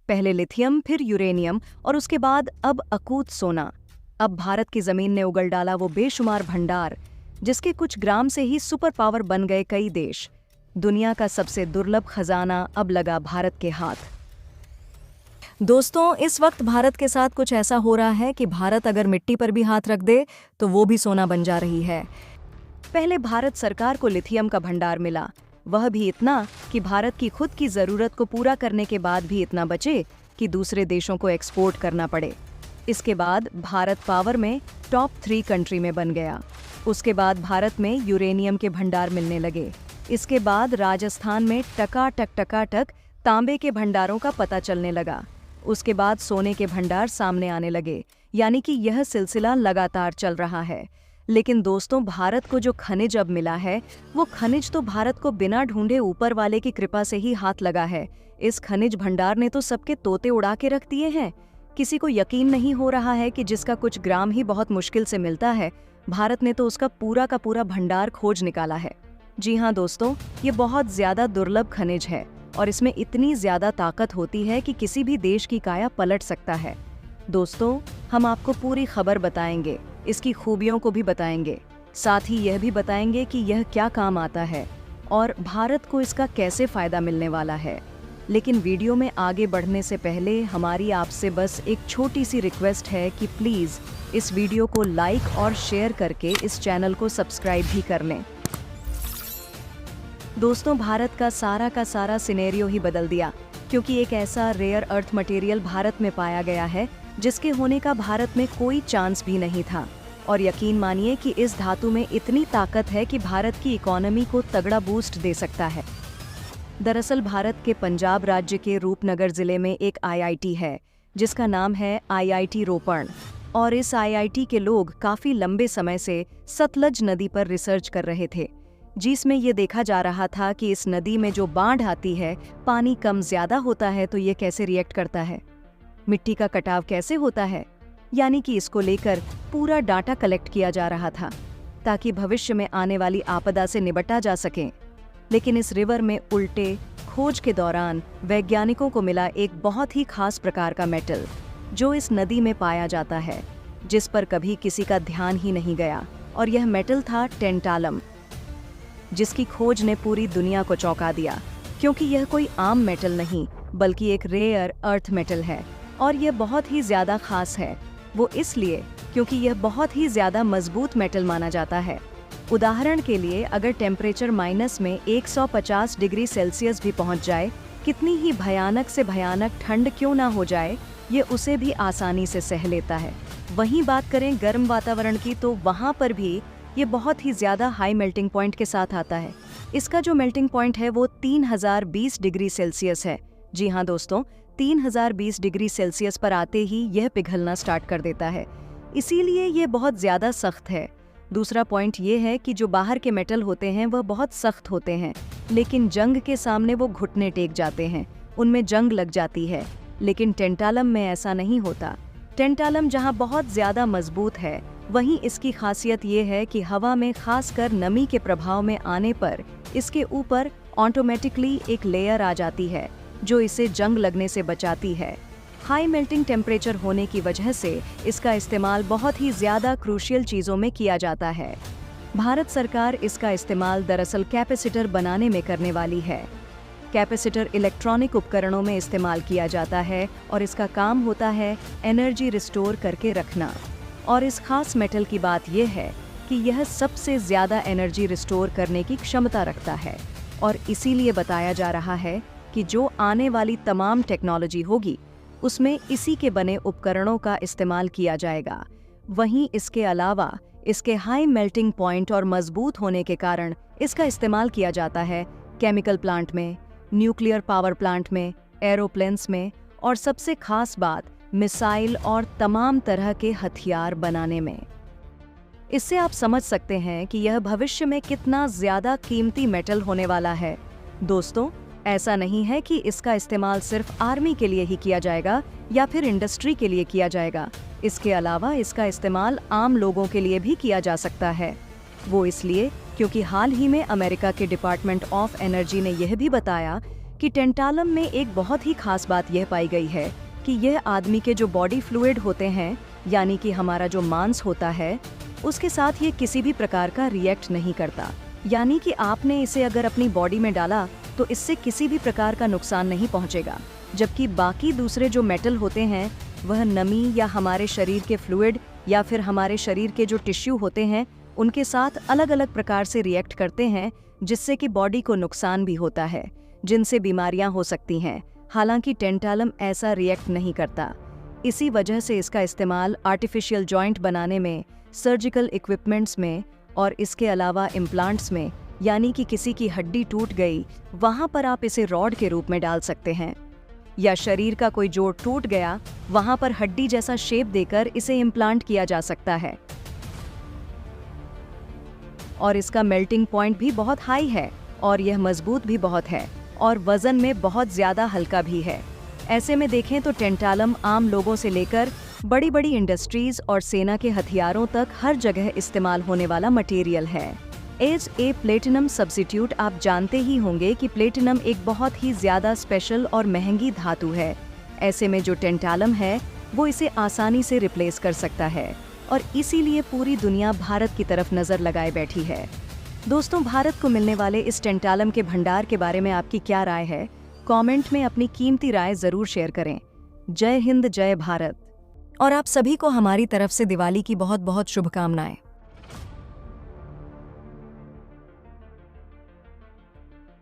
पहले लिथियम, फिर यूरेनियम और उसके बाद अब अकूत सोना। अब भारत की जमीन ने उगल डाला वो बेशुमार भंडार, जिसके कुछ ग्राम से ही सुपर पावर बन गए कई देश। दुनिया का सबसे दुर्लभ खजाना अब लगा भारत के हाथ। दोस्तों, इस वक्त भारत के साथ कुछ ऐसा हो रहा है कि भारत अगर मिट्टी पर भी हाथ रख दे तो वो भी सोना बन जा रही है। पहले भारत सरकार को लिथियम का भंडार मिला, वह भी इतना कि भारत की खुद की जरूरत को पूरा करने के बाद भी इतना बचे कि दूसरे देशों को एक्सपोर्ट करना पड़े। इसके बाद भारत पावर में टॉप 3 कंट्री में बन गया। उसके बाद भारत में यूरेनियम के भंडार मिलने लगे। इसके बाद राजस्थान में टकाटक तांबे के भंडारों का पता चलने लगा। उसके बाद सोने के भंडार सामने आने लगे, यानी कि यह सिलसिला लगातार चल रहा है। लेकिन दोस्तों, भारत को जो खनिज अब मिला है, वो खनिज तो भारत को बिना ढूंढे ऊपर वाले की कृपा से ही हाथ लगा है। इस खनिज भंडार ने तो सबके तोते उड़ा के रख दिए हैं। किसी को यकीन नहीं हो रहा है कि जिसका कुछ ग्राम ही बहुत मुश्किल से मिलता है, भारत ने तो उसका पूरा का पूरा भंडार खोज निकाला है। जी हाँ दोस्तों, ये बहुत ज्यादा दुर्लभ खनिज है और इसमें इतनी ज्यादा ताकत होती है कि किसी भी देश की काया पलट सकता है। दोस्तों, हम आपको पूरी खबर बताएंगे, इसकी खूबियों को भी बताएंगे, साथ ही यह भी बताएंगे कि यह क्या काम आता है और भारत को इसका कैसे फायदा मिलने वाला है। लेकिन वीडियो में आगे बढ़ने से पहले हमारी आपसे बस एक छोटी सी रिक्वेस्ट है कि प्लीज इस वीडियो को लाइक और शेयर करके इस चैनल को सब्सक्राइब भी कर लें। दोस्तों, भारत का सारा सिनेरियो ही बदल दिया, क्योंकि एक ऐसा रेयर अर्थ मटेरियल भारत में पाया गया है जिसके होने का भारत में कोई चांस भी नहीं था। और यकीन मानिए कि इस धातु में इतनी ताकत है कि भारत की इकोनॉमी को तगड़ा बूस्ट दे सकता है। दरअसल भारत के पंजाब राज्य के रूपनगर जिले में एक आईआईटी है जिसका नाम है आईआईटी रोपण। और इस आईआईटी के लोग काफी लंबे समय से सतलज नदी पर रिसर्च कर रहे थे, जिसमें ये देखा जा रहा था कि इस नदी में जो बाढ़ आती है, पानी कम ज्यादा होता है तो ये कैसे रिएक्ट करता है, मिट्टी का कटाव कैसे होता है। यानी कि इसको लेकर पूरा डाटा कलेक्ट किया जा रहा था ताकि भविष्य में आने वाली आपदा से निपटा जा सके। लेकिन इस रिवर में उल्टे खोज के दौरान वैज्ञानिकों को मिला एक बहुत ही खास प्रकार का मेटल जो इस नदी में पाया जाता है, जिस पर कभी किसी का ध्यान ही नहीं गया। और यह मेटल था टेंटालम, जिसकी खोज ने पूरी दुनिया को चौंका दिया, क्योंकि यह कोई आम मेटल नहीं बल्कि एक रेयर अर्थ मेटल है। और यह बहुत ही ज्यादा खास है, वो इसलिए क्योंकि यह बहुत ही ज्यादा मजबूत मेटल माना जाता है। उदाहरण के लिए, अगर टेम्परेचर माइनस में 150 डिग्री सेल्सियस भी पहुंच जाए, कितनी ही भयानक से भयानक ठंड क्यों ना हो जाए, ये उसे भी आसानी से सह लेता है। वहीं बात करें गर्म वातावरण की, तो वहां पर भी ये बहुत ही ज्यादा हाई मेल्टिंग पॉइंट के साथ आता है। इसका जो मेल्टिंग पॉइंट है वो 3020 डिग्री सेल्सियस है। जी हाँ दोस्तों, 3020 डिग्री सेल्सियस पर आते ही यह पिघलना स्टार्ट कर देता है, इसीलिए ये बहुत ज्यादा सख्त है। दूसरा पॉइंट ये है कि जो बाहर के मेटल होते हैं वह बहुत सख्त होते हैं, लेकिन जंग के सामने वो घुटने टेक जाते हैं, उनमें जंग लग जाती है। लेकिन टेंटालम में ऐसा नहीं होता। टेंटालम जहाँ बहुत ज्यादा मजबूत है, वहीं इसकी खासियत ये है कि हवा में खासकर नमी के प्रभाव में आने पर इसके ऊपर ऑटोमेटिकली एक लेयर आ जाती है जो इसे जंग लगने से बचाती है। हाई मेल्टिंग टेम्परेचर होने की वजह से इसका इस्तेमाल बहुत ही ज्यादा क्रूशियल चीजों में किया जाता है। भारत सरकार इसका इस्तेमाल दरअसल कैपेसिटर बनाने में करने वाली है। कैपेसिटर इलेक्ट्रॉनिक उपकरणों में इस्तेमाल किया जाता है और इसका काम होता है एनर्जी रिस्टोर करके रखना। और इस खास मेटल की बात यह है कि यह सबसे ज्यादा एनर्जी रिस्टोर करने की क्षमता रखता है और इसीलिए बताया जा रहा है कि जो आने वाली तमाम टेक्नोलॉजी होगी उसमें इसी के बने उपकरणों का इस्तेमाल किया जाएगा। वहीं इसके अलावा इसके हाई मेल्टिंग पॉइंट और मजबूत होने के कारण इसका इस्तेमाल किया जाता है केमिकल प्लांट में, न्यूक्लियर पावर प्लांट में, एरोप्लेन्स में और सबसे खास बात मिसाइल और तमाम तरह के हथियार बनाने में। इससे आप समझ सकते हैं कि यह भविष्य में कितना ज्यादा कीमती मेटल होने वाला है। दोस्तों, ऐसा नहीं है कि इसका इस्तेमाल सिर्फ आर्मी के लिए ही किया जाएगा या फिर इंडस्ट्री के लिए किया जाएगा। इसके अलावा इसका इस्तेमाल आम लोगों के लिए भी किया जा सकता है। वो इसलिए क्योंकि हाल ही में अमेरिका के डिपार्टमेंट ऑफ एनर्जी ने यह भी बताया कि टेंटालम में एक बहुत ही खास बात यह पाई गई है कि यह आदमी के जो बॉडी फ्लूइड होते हैं, यानी कि हमारा जो मांस होता है, उसके साथ ये किसी भी प्रकार का रिएक्ट नहीं करता। यानी कि आपने इसे अगर अपनी बॉडी में डाला तो इससे किसी भी प्रकार का नुकसान नहीं पहुंचेगा, जबकि बाकी दूसरे जो मेटल होते हैं वह नमी या हमारे शरीर के फ्लूइड या फिर हमारे शरीर के जो टिश्यू होते हैं उनके साथ अलग अलग प्रकार से रिएक्ट करते हैं, जिससे कि बॉडी को नुकसान भी होता है, जिनसे बीमारियां हो सकती हैं। हालांकि टेंटालम ऐसा रिएक्ट नहीं करता। इसी वजह से इसका इस्तेमाल आर्टिफिशियल जॉइंट बनाने में, सर्जिकल इक्विपमेंट्स में और इसके अलावा इम्प्लांट्स में, यानी कि किसी की हड्डी टूट गई वहां पर आप इसे रॉड के रूप में डाल सकते हैं, या शरीर का कोई जोड़ टूट गया वहां पर हड्डी जैसा शेप देकर इसे इम्प्लांट किया जा सकता है। और इसका मेल्टिंग पॉइंट भी बहुत हाई है और यह मजबूत भी बहुत है और वजन में बहुत ज्यादा हल्का भी है। ऐसे में देखें तो टेंटालम आम लोगों से लेकर बड़ी बड़ी इंडस्ट्रीज और सेना के हथियारों तक हर जगह इस्तेमाल होने वाला मटेरियल है। एज ए प्लेटिनम सब्स्टिट्यूट आप जानते ही होंगे कि प्लेटिनम एक बहुत ही ज्यादा स्पेशल और महंगी धातु है। ऐसे में जो टेंटालम है वो इसे आसानी से रिप्लेस कर सकता है और इसीलिए पूरी दुनिया भारत की तरफ नजर लगाए बैठी है। दोस्तों, भारत को मिलने वाले इस टेंटालम के भंडार के बारे में आपकी क्या राय है? कमेंट में अपनी कीमती राय जरूर शेयर करें। जय हिंद, जय भारत। और आप सभी को हमारी तरफ से दिवाली की बहुत बहुत शुभकामनाएं।